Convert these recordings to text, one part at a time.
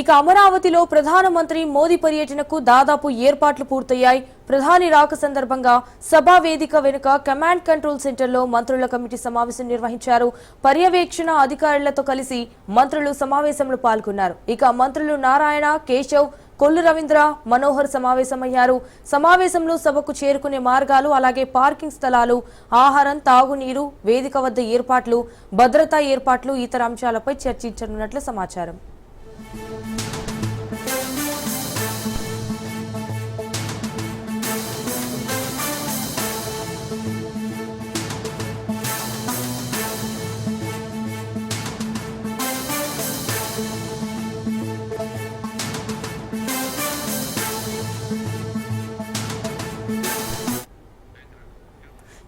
ఇక అమరావతిలో ప్రధానమంత్రి మోదీ పర్యటనకు దాదాపు ఏర్పాట్లు పూర్తయ్యాయి. ప్రధాని రాక సందర్భంగా సభా వేదిక వెనుక కమాండ్ కంట్రోల్ సెంటర్లో మంత్రుల కమిటీ సమావేశం నిర్వహించారు. పర్యవేక్షణ అధికారులతో కలిసి మంత్రులు సమావేశంలో పాల్గొన్నారు. ఇక మంత్రులు నారాయణ, కేశవ్, కొల్లు రవీంద్ర, మనోహర్ సమావేశమయ్యారు. సమావేశంలో సభకు చేరుకునే మార్గాలు, అలాగే పార్కింగ్ స్థలాలు, ఆహారం, తాగునీరు, వేదిక వద్ద ఏర్పాట్లు, భద్రతా ఏర్పాట్లు, ఇతర అంశాలపై చర్చించనున్నట్లు సమాచారం.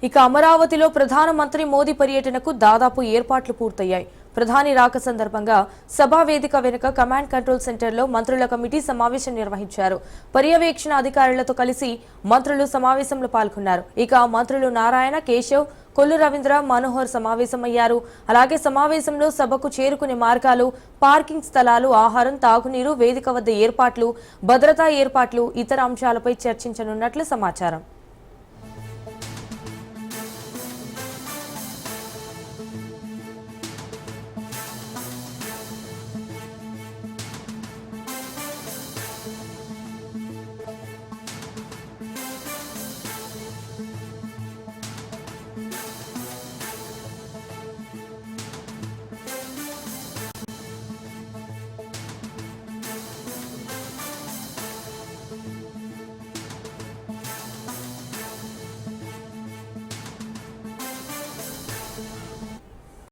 ఇక అమరావతిలో ప్రధానమంత్రి మోదీ పర్యటనకు దాదాపు ఏర్పాట్లు పూర్తయ్యాయి. ప్రధాని రాక సందర్భంగా సభా వేదిక వెనుక కమాండ్ కంట్రోల్ సెంటర్లో మంత్రుల కమిటీ సమావేశం నిర్వహించారు. పర్యవేక్షణ అధికారులతో కలిసి మంత్రులు సమావేశంలో పాల్గొన్నారు. ఇక మంత్రులు నారాయణ, కేశవ్, కొల్లు రవీంద్ర, మనోహర్ సమావేశమయ్యారు. అలాగే సమావేశంలో సభకు చేరుకునే మార్గాలు, పార్కింగ్ స్థలాలు, ఆహారం, తాగునీరు, వేదిక వద్ద ఏర్పాట్లు, భద్రతా ఏర్పాట్లు, ఇతర అంశాలపై చర్చించనున్నట్లు సమాచారం.